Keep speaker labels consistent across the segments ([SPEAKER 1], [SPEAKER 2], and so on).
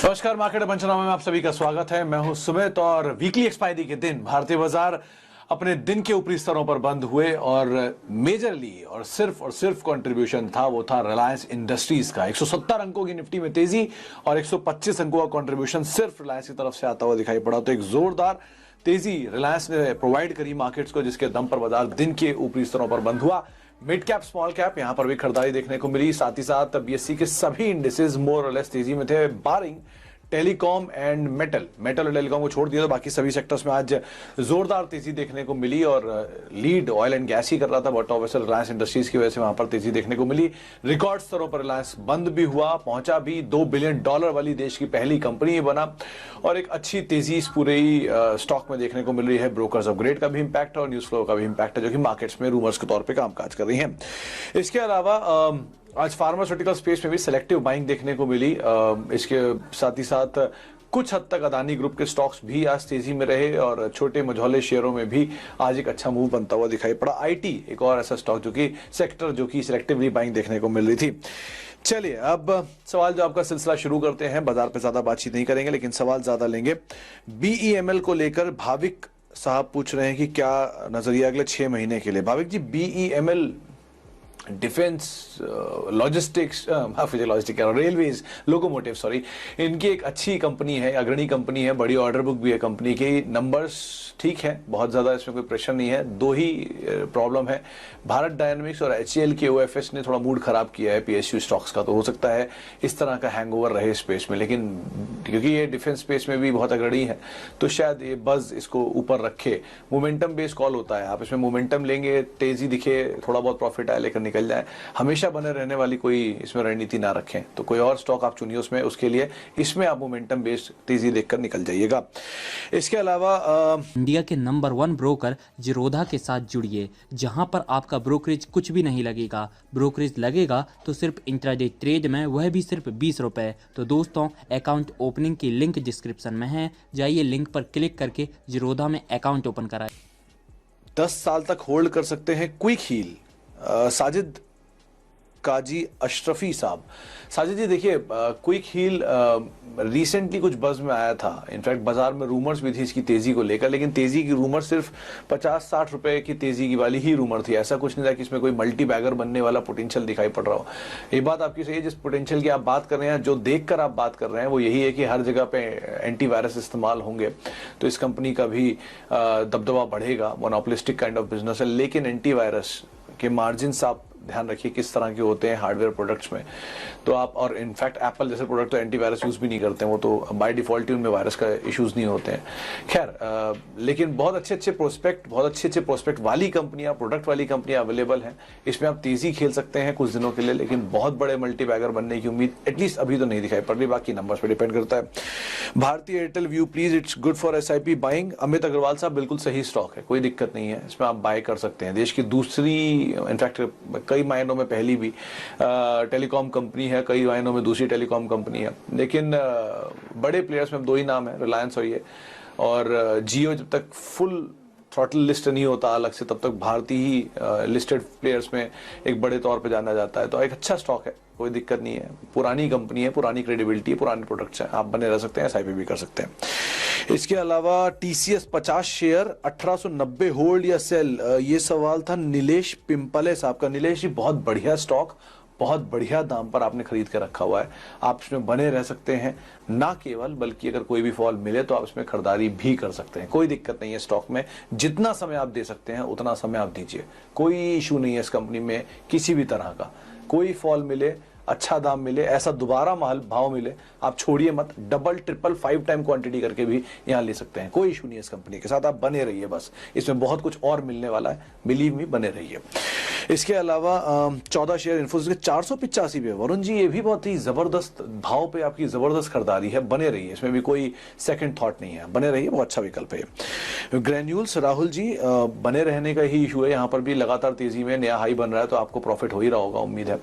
[SPEAKER 1] नमस्कार, मार्केट पंचनामे में आप सभी का स्वागत है। मैं हूं सुमित और वीकली एक्सपायरी के दिन भारतीय बाजार अपने दिन के ऊपरी स्तरों पर बंद हुए और मेजरली और सिर्फ कंट्रीब्यूशन था वो था रिलायंस इंडस्ट्रीज का। 170 अंकों की निफ्टी में तेजी और 125 अंकों का कंट्रीब्यूशन सिर्फ रिलायंस की तरफ से आता हुआ दिखाई पड़ा। तो एक जोरदार तेजी रिलायंस ने प्रोवाइड करी मार्केट्स को, जिसके दम पर बाजार दिन के ऊपरी स्तरों पर बंद हुआ। मिड कैप स्मॉल कैप यहां पर भी खरीदारी देखने को मिली। साथ ही साथ बीएससी के सभी इंडिसेस मोर और लेस तेजी में थे, बारिंग टेलीकॉम एंड मेटल और टेलीकॉम को छोड़ दिया तो बाकी सभी सेक्टर्स में आज जोरदार तेजी देखने को मिली। और लीड ऑयल एंड गैस ही कर रहा था, बट ऑब्वियसली रिलायंस इंडस्ट्रीज की वजह से वहां पर तेजी देखने को मिली। रिकॉर्ड स्तरों पर रिलायंस बंद भी हुआ, पहुंचा भी, $2 बिलियन वाली देश की पहली कंपनी बना और एक अच्छी तेजी इस पूरे स्टॉक में देखने को मिल रही है। ब्रोकर्स अपग्रेड का भी इंपैक्ट है और न्यूज फ्लो का भी इंपैक्ट है, जो कि मार्केट्स में रूमर्स के तौर पर कामकाज कर रही है। इसके अलावा आज फार्मास्यूटिकल स्पेस में भी सिलेक्टिव बाइंग देखने को मिली। इसके साथ ही साथ कुछ हद तक अदानी ग्रुप के स्टॉक्स भी आज तेजी में रहे और छोटे मझौले शेयरों में भी आज एक अच्छा मूव बनता हुआ दिखाई पड़ा। आईटी एक और ऐसा स्टॉक जो कि सिलेक्टिवली बाइंग देखने को मिल रही थी। चलिए अब सवाल जवाब का सिलसिला शुरू करते हैं। बाजार पे ज्यादा बातचीत नहीं करेंगे, लेकिन सवाल ज्यादा लेंगे। बीईएमएल को लेकर भाविक साहब पूछ रहे हैं कि क्या नजरिया अगले 6 महीने के लिए। Bhavik ji, BEML defence, logistics, railways, locomotive, sorry, इनकी एक अच्छी कंपनी है, अग्रणी कंपनी है, बड़ी ऑर्डर बुक भी है कंपनी की। नंबर्स ठीक है, बहुत ज्यादा इसमें कोई प्रेशर नहीं है। दो ही प्रॉब्लम है, भारत डायनामिक्स और एचएएल के ओएफएस ने थोड़ा मूड खराब किया है पीएसयू स्टॉक्स का, तो हो सकता है इस तरह का हैंगओवर रहे स्पेस में। लेकिन क्योंकि ये डिफेंस स्पेस में भी बहुत अग्रणी है तो शायद ये बज इसको ऊपर रखे। मोमेंटम बेस्ड कॉल होता है, आप इसमें मोमेंटम लेंगे, तेजी दिखे, थोड़ा बहुत प्रॉफिट आए लेकर निकल जाए, हमेशा बने रहने वाली कोई इसमें रणनीति ना रखें। तो कोई और स्टॉक आप चुनिए उसमें, उसके लिए इसमें आप मोमेंटम बेस्ड तेजी देखकर निकल जाइएगा। इसके अलावा
[SPEAKER 2] इंडिया के नंबर 1 ब्रोकर जिरोधा के साथ जुड़िए, जहां पर आपका ब्रोकरेज कुछ भी नहीं लगेगा। ब्रोकरेज लगेगा तो सिर्फ इंट्राडे ट्रेड में, वह भी सिर्फ 20 रुपए। तो दोस्तों, अकाउंट ओपनिंग की लिंक डिस्क्रिप्शन में है, जाइए लिंक पर क्लिक करके जिरोधा में अकाउंट ओपन कराइए।
[SPEAKER 1] 10 साल तक होल्ड कर सकते हैं क्विक हील। साजिद काजी अशरफी साहब। साजिद जी, देखिए, क्विक हील रिसेंटली कुछ बज़ में आया था। इनफैक्ट बाजार में रूमर्स भी थी इसकी तेजी को लेकर, लेकिन तेजी की रूमर सिर्फ 50-60 रुपए की तेजी की वाली ही रूमर थी। ऐसा कुछ नहीं था कि इसमें कोई मल्टी बैगर बनने वाला पोटेंशियल दिखाई पड़ रहा हो। ये बात आपकी सही है, जिस पोटेंशियल की आप बात कर रहे हैं, जो देखकर आप बात कर रहे हैं, वो यही है कि हर जगह पे एंटीवायरस इस्तेमाल होंगे तो इस कंपनी का भी दबदबा बढ़ेगा। मोनोपोलिस्टिक काइंड ऑफ बिजनेस है, लेकिन एंटीवायरस के मार्जिन आप ध्यान रखिए किस तरह के होते हैं हार्डवेयर प्रोडक्ट्स में। तो आप, और इनफैक्ट एप्पल जैसे प्रोडक्ट तो एंटीवायरस यूज भी नहीं करते हैं, वो तो बाय डिफॉल्ट ही उनमें वायरस का इश्यूज नहीं होते हैं। खैर, लेकिन बहुत अच्छे प्रोस्पेक्ट वाली कंपनियां, प्रोडक्ट वाली कंपनियां अवेलेबल हैं। इसमें आप तेजी खेल सकते हैं कुछ दिनों के लिए, लेकिन बहुत बड़े मल्टी बैगर बनने की उम्मीद एटलीस्ट अभी तो नहीं दिखाई पड़ रही। बाकी नंबर्स पर डिपेंड करता है। भारतीय Airtel view please, it's good for SIP buying. Amit Agrawal साहब, बिल्कुल सही स्टॉक है, कोई दिक्कत नहीं है, इसमें आप बाय कर सकते हैं। देश की दूसरी, इनफैक्ट कई मायनों में पहली भी टेलीकॉम कंपनी है, कई मायनों में दूसरी टेलीकॉम कंपनी है। लेकिन बड़े प्लेयर्स में 2 ही नाम है, रिलायंस और ये। और जियो जब तक फुल थ्रॉटल लिस्ट नहीं होता अलग से, तब तक भारतीय ही लिस्टेड प्लेयर्स में एक बड़े तौर पे जाना जाता है। तो एक अच्छा स्टॉक है, कोई दिक्कत नहीं है। पुरानी कंपनी है, पुरानी क्रेडिबिलिटी है, पुराने प्रोडक्ट्स हैं, आप बने रह सकते हैं, एसआईपी भी कर सकते हैं। इसके अलावा टीसीएस 50 शेयर 1890 होल्ड या सेल, ये सवाल था नीलेश पिंपले साहब का। नीलेश जी, बहुत बढ़िया स्टॉक, बहुत बढ़िया दाम पर आपने खरीद के रखा हुआ है, आप इसमें बने रह सकते हैं। ना केवल, बल्कि अगर कोई भी फॉल मिले तो आप इसमें खरीदारी भी कर सकते हैं, कोई दिक्कत नहीं है। स्टॉक में जितना समय आप दे सकते हैं उतना समय आप दीजिए, कोई इशू नहीं है इस कंपनी में किसी भी तरह का। कोई फॉल मिले, अच्छा दाम मिले, ऐसा दोबारा भाव मिले, आप छोड़िए मत, डबल ट्रिपल 5 टाइम क्वांटिटी करके भी यहाँ ले सकते हैं, कोई इशू नहीं है इस कंपनी के साथ। आप बने रहिए, बस इसमें बहुत कुछ और मिलने वाला है, बिलीव मी, बने रहिए। इसके अलावा 14 शेयर इन्फोसिस के 485 पे। वरुण जी, ये भी बहुत ही जबरदस्त भाव पे आपकी जबरदस्त खरीदारी है, बने रहिए, इसमें भी कोई सेकंड थॉट नहीं है, बने रहिए, बहुत अच्छा विकल्प है। ग्रेन्यूल्स, राहुल जी, बने रहने का ही इशू है, यहाँ पर भी लगातार तेजी में नया हाई बन रहा है, तो आपको प्रॉफिट हो ही रहा होगा, उम्मीद है।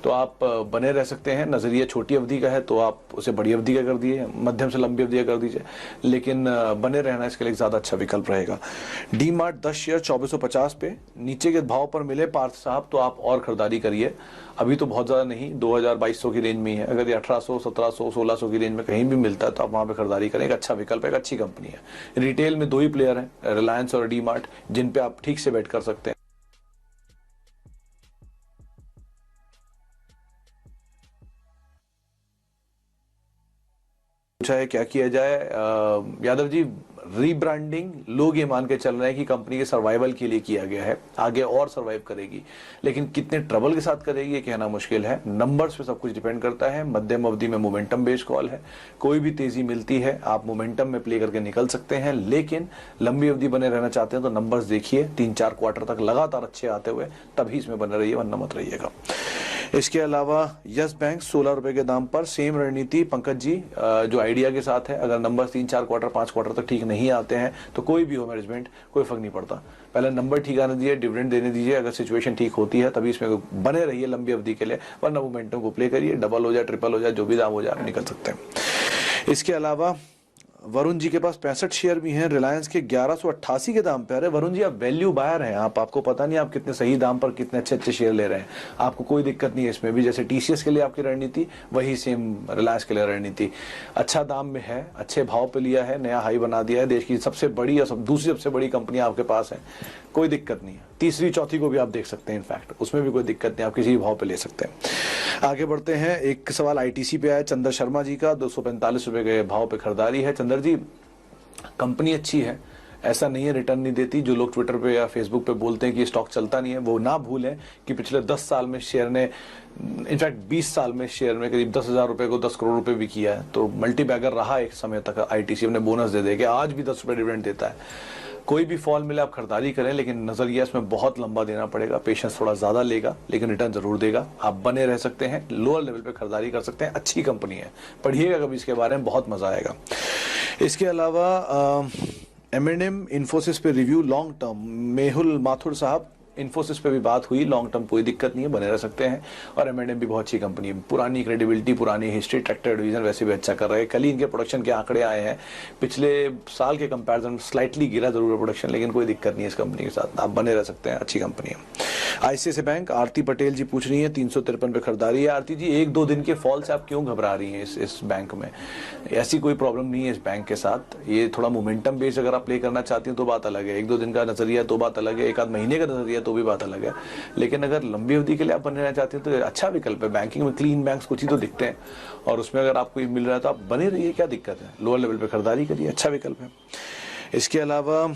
[SPEAKER 1] तो आप बने रह सकते हैं। नजरिया छोटी अवधि का है तो आप उसे बड़ी अवधि का कर दिए, मध्यम से लंबी अवधि का कर दीजिए, लेकिन बने रहना इसके लिए एक ज्यादा अच्छा विकल्प रहेगा। डी मार्ट 10 शेयर 2450 पे नीचे के भाव पर मिले पार्थ साहब, तो आप और खरीदारी करिए। अभी तो बहुत ज्यादा नहीं, 2000-2200 की रेंज में ही है। अगर ये 1800, 1700, 1600 की रेंज में कहीं भी मिलता है तो आप वहां पे खरीदारी करें। एक अच्छा विकल्प है, एक अच्छी कंपनी है। रिटेल में दो ही प्लेयर हैं, रिलायंस और डी मार्ट, जिन पे आप ठीक से बेट कर सकते हैं। पूछा है क्या किया जाए। यादव जी, रीब्रांडिंग लोग ये मान के चल रहे हैं कि कंपनी के सर्वाइवल के लिए किया गया है, आगे और सर्वाइव करेगी, लेकिन कितने ट्रबल के साथ करेगी ये कहना मुश्किल है। नंबर्स पे सब कुछ डिपेंड करता है। मध्यम अवधि में मोमेंटम बेस्ड कॉल है, कोई भी तेजी मिलती है आप मोमेंटम में प्ले करके निकल सकते हैं, लेकिन लंबी अवधि बने रहना चाहते हैं तो नंबर्स देखिए 3-4 क्वार्टर तक लगातार अच्छे आते हुए, तभी इसमें बने रहिए, वरना मत रहिएगा। इसके अलावा यस बैंक 16 रुपए के दाम पर, सेम रणनीति पंकज जी जो आइडिया के साथ है। अगर नंबर 3-4 क्वार्टर 5 क्वार्टर तक ठीक नहीं आते हैं तो कोई भी हो मैनेजमेंट, कोई फर्क नहीं पड़ता, पहले नंबर ठीक आने दीजिए, डिविडेंड देने दीजिए। अगर सिचुएशन ठीक होती है तभी इसमें बने रहिए लंबी अवधि के लिए, वरना मोमेंटम को प्ले करिए, डबल हो जाए ट्रिपल हो जाए जो भी दाम हो जाए आप निकल सकते हैं। इसके अलावा वरुण जी के पास 65 शेयर भी हैं रिलायंस के 1188 के दाम पे। अरे वरुण जी, आप वैल्यू बायर हैं, आपको पता नहीं आप कितने सही दाम पर कितने अच्छे अच्छे शेयर ले रहे हैं, आपको कोई दिक्कत नहीं है इसमें भी। जैसे टीसीएस के लिए आपकी रणनीति, वही सेम रिलायंस के लिए रणनीति। अच्छा दाम में है, अच्छे भाव पे लिया है, नया हाई बना दिया है, देश की सबसे बड़ी और दूसरी सबसे बड़ी कंपनी आपके पास है, कोई दिक्कत नहीं है। तीसरी चौथी को भी आप देख सकते हैं, इनफैक्ट उसमें भी कोई दिक्कत नहीं, आप किसी भी भाव पे ले सकते हैं। आगे बढ़ते हैं। एक सवाल आईटीसी पे आया चंद्र शर्मा जी का, 245 रुपए के भाव पे खरीदारी है। चंद्र जी, कंपनी अच्छी है, ऐसा नहीं है रिटर्न नहीं देती। जो लोग ट्विटर पे या फेसबुक पे बोलते हैं कि ये स्टॉक चलता नहीं है, वो ना भूलें कि पिछले 10 साल में शेयर ने, इनफैक्ट 20 साल में शेयर में करीब 10,000 रुपए को 10 करोड़ रुपए भी किया है। तो मल्टी बैगर रहा एक समय तक आईटीसी, अपने बोनस दे के आज भी 10 रुपए डिविडेंड देता है। कोई भी फॉल मिले आप खरीदारी करें, लेकिन नजरिया इसमें बहुत लंबा देना पड़ेगा, पेशेंस थोड़ा ज्यादा लेगा, लेकिन रिटर्न जरूर देगा। आप बने रह सकते हैं, लोअर लेवल पे खरीदारी कर सकते हैं, अच्छी कंपनी है, पढ़िएगा कभी इसके बारे में, बहुत मजा आएगा। इसके अलावा M&M इन्फोसिस पे review long term, Mehul Mathur साहब, इन्फोसिस पे भी बात हुई, लॉन्ग टर्म कोई दिक्कत नहीं है, बने रह सकते हैं। और M&M भी बहुत अच्छी कंपनी है, पुरानी क्रेडिबिलिटी, पुरानी हिस्ट्री, ट्रैक्टर डिवीजन वैसे भी अच्छा कर रहे हैं। कल ही इनके प्रोडक्शन के आंकड़े आए हैं, पिछले साल के कंपैरिजन में स्लाइटली गिरा जरूर है प्रोडक्शन, लेकिन कोई दिक्कत नहीं है इस कंपनी के साथ, आप बने रह सकते हैं, अच्छी कंपनी है। आईसीआईसीआई बैंक, आरती पटेल जी पूछ रही है 353 पे खरीदारी है। आरती जी, 1-2 दिन के फॉल से आप क्यों घबरा रही हैं इस बैंक में? ऐसी कोई प्रॉब्लम नहीं है इस बैंक के साथ। ये थोड़ा मोमेंटम बेस अगर आप प्ले करना चाहती हैं तो बात अलग है, 1-2 दिन का नजरिया तो बात अलग है, 1-आध महीने का नजरिया तो भी बात अलग है, लेकिन अगर लंबी अवधि के लिए आप बने रहना चाहते हैं तो अच्छा विकल्प है। बैंकिंग में क्लीन बैंक्स कुछ ही तो दिखते हैं, और उसमें अगर आपको मिल रहा है तो आप बने रहिए, क्या दिक्कत है, लोअर लेवल पे खरीदारी करिए, अच्छा विकल्प है। इसके अलावा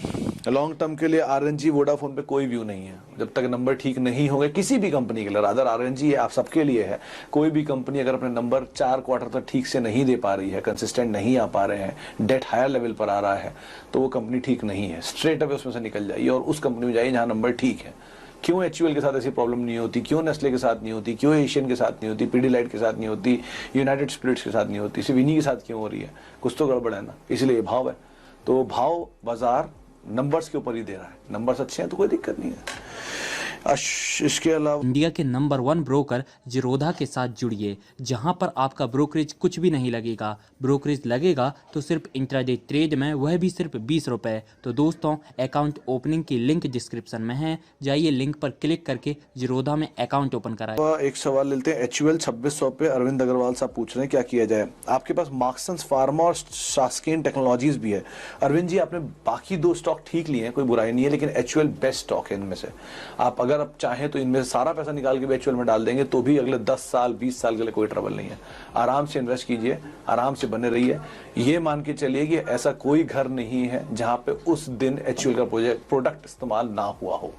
[SPEAKER 1] लॉन्ग टर्म के लिए आरएनजी वोडाफोन पे कोई व्यू नहीं है, जब तक नंबर ठीक नहीं होंगे किसी भी कंपनी के लिए, रादर आरएनजी है आप सबके लिए है। कोई भी कंपनी अगर अपने नंबर 4 क्वार्टर तक ठीक से नहीं दे पा रही है, कंसिस्टेंट नहीं आ पा रहे हैं, डेट हायर लेवल पर आ रहा है, तो वो कंपनी ठीक नहीं है, स्ट्रेट अवे उसमें से निकल जाइए और उस कंपनी में जाइए जहां नंबर ठीक है। क्यों HUL के साथ ऐसी प्रॉब्लम नहीं होती, क्यों नेस्ले के साथ नहीं होती, क्यों एशियन के साथ नहीं होती, पीडीलाइट के साथ नहीं होती, यूनाइटेड स्पिरिट्स के साथ नहीं होती, सिर्फ इन्हीं के साथ क्यों हो रही है? कुछ तो गड़बड़ है ना, इसलिए भाव है। तो भाव बाजार नंबर्स के ऊपर ही दे रहा है, नंबर्स अच्छे हैं तो कोई दिक्कत नहीं है। इसके अलावा
[SPEAKER 2] इंडिया के नंबर 1 ब्रोकर जिरोधा के साथ जुड़िए, जहां पर आपका ब्रोकरेज कुछ भी नहीं लगेगा। ब्रोकरेज लगेगा तो सिर्फ इंट्राडे ट्रेड में, वह भी सिर्फ 20 रुपए। तो दोस्तों, अकाउंट ओपनिंग की लिंक डिस्क्रिप्शन में है, जाइए लिंक पर क्लिक करके जिरोधा में अकाउंट ओपन कराइए।
[SPEAKER 1] एक सवाल लेते हैं। HUL 2600 पे अरविंद अग्रवाल साहब पूछ रहे हैं क्या किया जाए। आपके पास मार्क्संस फार्मा और शास्केन टेक्नोलॉजीज भी है। अरविंद जी, आपने बाकी 2 स्टॉक ठीक लिए हैं, कोई बुराई नहीं है, लेकिन HUL बेस्ट स्टॉक है इनमें से। आप अगर आप चाहें तो इनमें से सारा पैसा निकाल के HUL में डाल देंगे तो भी अगले 10 साल 20 साल के लिए कोई ट्रबल नहीं है। आराम से इन्वेस्ट कीजिए, आराम से बने रहिए। ये मान के चलिए कि ऐसा कोई घर नहीं है जहां पे उस दिन HUL का प्रोडक्ट इस्तेमाल ना हुआ हो।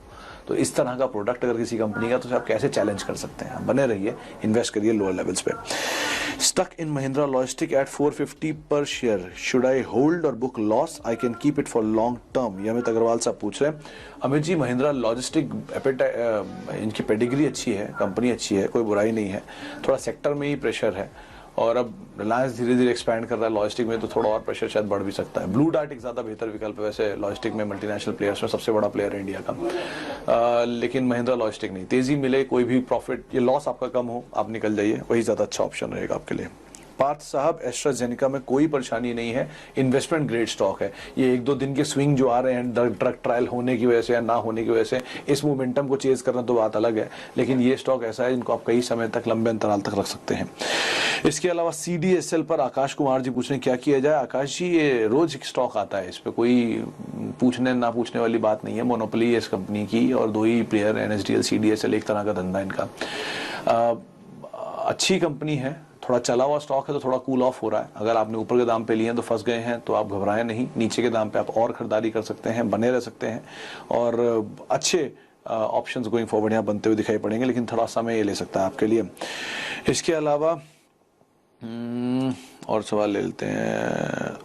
[SPEAKER 1] तो इस तरह का प्रोडक्ट अगर किसी कंपनी का, तो आप कैसे चैलेंज कर सकते हैं? बने रहिए, इन्वेस्ट करिए लोअर लेवल्स पे। Stuck in Mahindra logistic at 450 पर शेयर, शुड आई होल्ड और book loss? I can keep it for long term, ये अमित अग्रवाल साहब पूछ रहे हैं। अमित जी, महिंद्रा लॉजिस्टिक इनकी पेडिग्री अच्छी है, कंपनी अच्छी है, कोई बुराई नहीं है, थोड़ा सेक्टर में ही प्रेशर है, और अब रिलायंस धीरे धीरे एक्सपैंड कर रहा है लॉजिस्टिक में, तो थोड़ा और प्रेशर शायद बढ़ भी सकता है। ब्लू डार्ट एक ज़्यादा बेहतर विकल्प है वैसे लॉजिस्टिक में, मल्टीनेशनल प्लेयर्स में सबसे बड़ा प्लेयर है इंडिया का। लेकिन महिंद्रा लॉजिस्टिक नहीं, तेजी मिले कोई भी प्रॉफिट या लॉस आपका कम हो आप निकल जाइए, वही ज्यादा अच्छा ऑप्शन रहेगा आपके लिए। पार्थ साहब, एस्ट्राजेनेका में कोई परेशानी नहीं है, इन्वेस्टमेंट ग्रेड स्टॉक है। ये 1-2 दिन के स्विंग जो आ रहे हैं ड्रग ट्रायल होने की वजह से या ना होने की वजह से, इस मोमेंटम को चेज करना तो बात अलग है, लेकिन ये स्टॉक ऐसा है जिनको आप कई समय तक लंबे अंतराल तक रख सकते हैं। इसके अलावा CDSL पर आकाश कुमार जी पूछ रहे हैं क्या किया जाए। आकाश जी, ये रोज एक स्टॉक आता है, इस पर कोई पूछने ना पूछने वाली बात नहीं है, मोनोपोली है इस कंपनी की और 2 ही प्लेयर NSDL CDSL, एक तरह का धंधा इनका। अच्छी कंपनी है, थोड़ा चला हुआ स्टॉक है तो थोड़ा कूल ऑफ हो रहा है। अगर आपने ऊपर के दाम पे लिए हैं तो फंस गए हैं, तो आप घबराएं नहीं, नीचे के दाम पे आप और खरीदारी कर सकते हैं, बने रह सकते हैं और अच्छे ऑप्शंस गोइंग फॉरवर्ड यहाँ बनते हुए दिखाई पड़ेंगे, लेकिन थोड़ा समय ये ले सकता है आपके लिए। इसके अलावा और सवाल ले लेते हैं।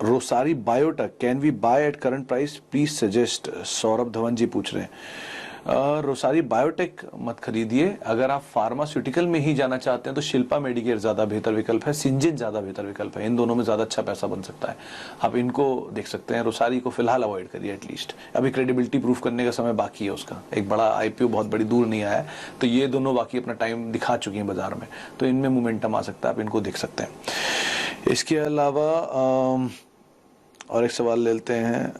[SPEAKER 1] Rossari biotech, can we buy at current price, please suggest, Saurabh Dhawan ji पूछ रहे हैं। रोसारी बायोटेक मत खरीदिए, अगर आप फार्मास्यूटिकल में ही जाना चाहते हैं तो शिल्पा मेडिकेयर ज्यादा बेहतर विकल्प है, सिंजेन ज्यादा बेहतर विकल्प है, इन दोनों में ज्यादा अच्छा पैसा बन सकता है, आप इनको देख सकते हैं। रोसारी को फिलहाल अवॉइड करिए एटलीस्ट, अभी क्रेडिबिलिटी प्रूफ करने का समय बाकी है उसका, एक बड़ा IPO बहुत बड़ी दूर नहीं आया है, तो ये दोनों बाकी अपना टाइम दिखा चुकी हैं बाजार में, तो इनमें मोमेंटम आ सकता है, आप इनको देख सकते हैं। इसके अलावा और एक सवाल ले लेते हैं।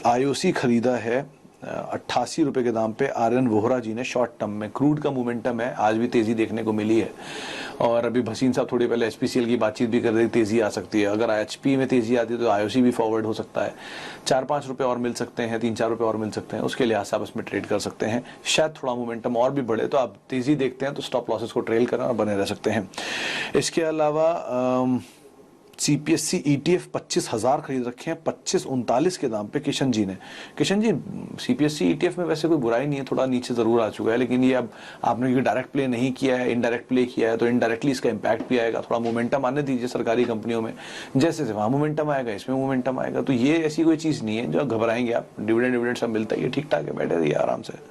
[SPEAKER 1] IOC खरीदा है 88 रुपए के दाम पे RN वोहरा जी ने शॉर्ट टर्म में, क्रूड का मोमेंटम है, आज भी तेजी देखने को मिली है और अभी भसीन साहब थोड़ी पहले HPCL की बातचीत भी कर रहे, तेजी आ सकती है, अगर HP में तेजी आती है तो IOC भी फॉरवर्ड हो सकता है, 4-5 रुपए और मिल सकते हैं, 3-4 रुपए और मिल सकते हैं, उसके लिहाज से आप इसमें ट्रेड कर सकते हैं। शायद थोड़ा मोमेंटम और भी बढ़े तो आप तेजी देखते हैं तो स्टॉप लॉसेस को ट्रेल करें और बने रह सकते हैं। इसके अलावा CPSE ETF 25,000 खरीद रखे हैं 2539 के दाम पे किशन जी ने। किशन जी, CPSE ETF में वैसे कोई बुराई नहीं है, थोड़ा नीचे जरूर आ चुका है, लेकिन ये अब आपने क्योंकि डायरेक्ट प्ले नहीं किया है, इनडायरेक्ट प्ले किया है, तो इनडायरेक्टली इसका इम्पैक्ट भी आएगा। थोड़ा मोमेंटम आने दीजिए सरकारी कंपनियों में, जैसे से वहाँ मोमेंटम आएगा इसमें मोमेंटम आएगा, तो ये ऐसी कोई चीज़ नहीं है जो घबराएंगे आप। डिविडेंड सब मिलता है, ये ठीक ठाक है, बैठे रहिए आराम से।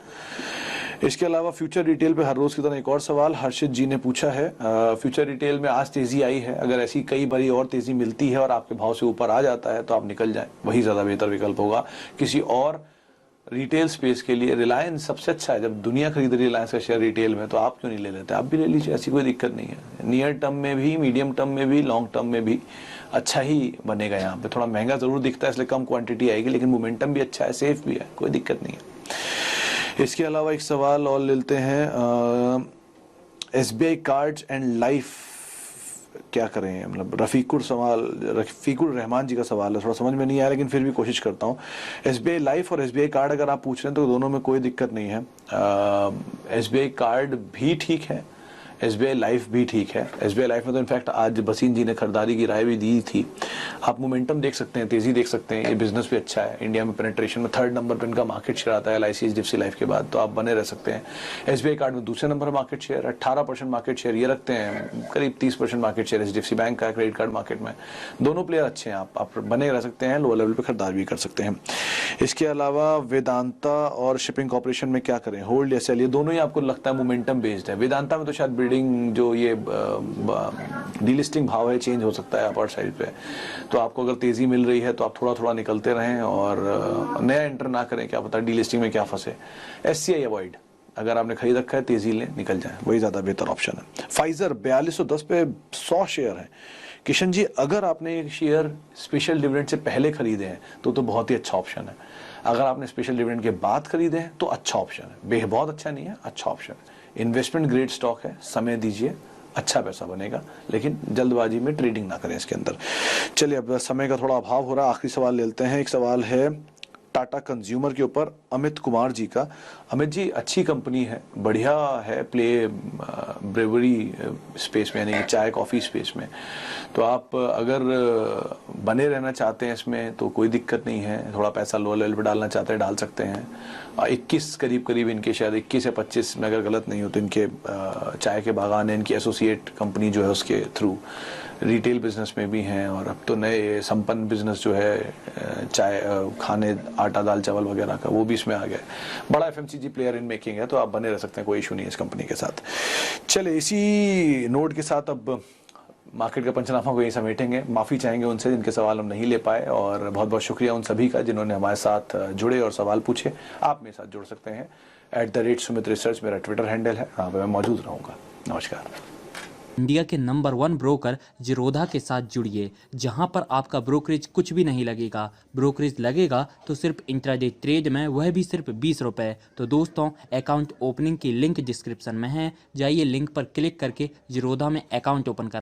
[SPEAKER 1] इसके अलावा फ्यूचर रिटेल पे हर रोज की तरह एक और सवाल हर्षित जी ने पूछा है। फ्यूचर रिटेल में आज तेजी आई है, अगर ऐसी कई बारी और तेजी मिलती है और आपके भाव से ऊपर आ जाता है तो आप निकल जाएं, वही ज्यादा बेहतर विकल्प होगा। किसी और रिटेल स्पेस के लिए रिलायंस सबसे अच्छा है, जब दुनिया खरीद रही है रिलायंस का शेयर रिटेल में, तो आप क्यों नहीं ले लेते, आप भी ले लीजिए, ऐसी कोई दिक्कत नहीं है। नियर टर्म में भी, मीडियम टर्म में भी, लॉन्ग टर्म में भी अच्छा ही बनेगा। यहाँ पे थोड़ा महंगा जरूर दिखता है इसलिए कम क्वांटिटी आएगी, लेकिन मोमेंटम भी अच्छा है, सेफ भी है, कोई दिक्कत नहीं है। इसके अलावा एक सवाल और लेते हैं। SBI कार्ड्स एंड लाइफ क्या करें, मतलब रफीकुर रहमान जी का सवाल है, थोड़ा समझ में नहीं आया लेकिन फिर भी कोशिश करता हूँ। SBI लाइफ और SBI कार्ड अगर आप पूछ रहे हैं तो दोनों में कोई दिक्कत नहीं है। SBI कार्ड भी ठीक है, SBI लाइफ भी ठीक है। SBI लाइफ में तो इनफैक्ट आज भसीन जी ने खरीदारी की राय भी दी थी। आप मोमेंटम देख सकते हैं, तेजी देख सकते हैं, ये बिजनेस भी अच्छा है, इंडिया में पेनिट्रेशन में 3rd नंबर पर इनका मार्केट शेयर आता है LIC HDFC लाइफ के बाद, तो आप बने रह सकते हैं। SBI कार्ड में दूसरे number market share, 18% market share ये रखते हैं, करीब 30% मार्केट शेयर HDFC बैंक का क्रेडिट कार्ड मार्केट में। दोनों प्लेयर अच्छे हैं, आप बने रह सकते हैं, लोअर लेवल पर खरीदारी भी कर सकते हैं। इसके अलावा वेदांता और शिपिंग कॉर्पोरेशन में क्या करें, होल्ड या सेल, ये दोनों ही आपको लगता है मोमेंटम बेस्ड है। वेदांता में तो शायद बिल्डिंग जो ये डीलिस्टिंग भाव है चेंज हो सकता है अपर साइड पे, तो आपको अगर तेजी मिल रही है तो आप थोड़ा थोड़ा निकलते रहें और नया एंटर ना करें, क्या पता डीलिस्टिंग में क्या फंसे। SCI अवॉइड, अगर आपने खरीद रखा है तेजी लें, निकल जाए, वही ज्यादा बेहतर ऑप्शन है। फाइजर 4210 पे 100 शेयर है। किशन जी, अगर आपने एक शेयर स्पेशल डिविडेंड से पहले खरीदे हैं तो बहुत ही अच्छा ऑप्शन है, अगर आपने स्पेशल डिविडेंड के बाद खरीदे हैं तो अच्छा ऑप्शन है, बहुत अच्छा नहीं है, अच्छा ऑप्शन है। इन्वेस्टमेंट ग्रेड स्टॉक है, समय दीजिए, अच्छा पैसा बनेगा, लेकिन जल्दबाजी में ट्रेडिंग ना करें इसके अंदर। चलिए, अब समय का थोड़ा अभाव हो रहा है, आखिरी सवाल लेते हैं। एक सवाल है टाटा कंज्यूमर के ऊपर अमित कुमार जी का। अमित जी, अच्छी कंपनी है, बढ़िया है, प्ले ब्रेवरी स्पेस में, यानी चाय कॉफ़ी स्पेस में, तो आप अगर बने रहना चाहते हैं इसमें तो कोई दिक्कत नहीं है, थोड़ा पैसा लोअर लेवल पर डालना चाहते हैं डाल सकते हैं। 21 करीब इनके, शायद 21 या 25 में अगर गलत नहीं हो तो इनके चाय के बागान है, इनकी एसोसिएट कंपनी जो है उसके थ्रू रिटेल बिजनेस में भी हैं, और अब तो नए संपन्न बिजनेस जो है चाय खाने आटा दाल चावल वगैरह का, वो भी इसमें आ गया। बड़ा FMCG प्लेयर इन मेकिंग है, तो आप बने रह सकते हैं, कोई इशू नहीं है इस कंपनी के साथ। चले, इसी नोट के साथ अब मार्केट का पंचनामा को यही समेटेंगे। माफ़ी चाहेंगे उनसे जिनके सवाल हम नहीं ले पाए, और बहुत बहुत शुक्रिया उन सभी का जिन्होंने हमारे साथ जुड़े और सवाल पूछे। आप मेरे साथ जुड़ सकते हैं, @सुमित रिसर्च मेरा ट्विटर हैंडल है, वहाँ पर मैं मौजूद रहूँगा। नमस्कार।
[SPEAKER 2] इंडिया के नंबर 1 ब्रोकर जिरोधा के साथ जुड़िए, जहां पर आपका ब्रोकरेज कुछ भी नहीं लगेगा। ब्रोकरेज लगेगा तो सिर्फ इंट्राडे ट्रेड में, वह भी सिर्फ 20 रुपए। तो दोस्तों, अकाउंट ओपनिंग की लिंक डिस्क्रिप्शन में है, जाइए लिंक पर क्लिक करके जिरोधा में अकाउंट ओपन कर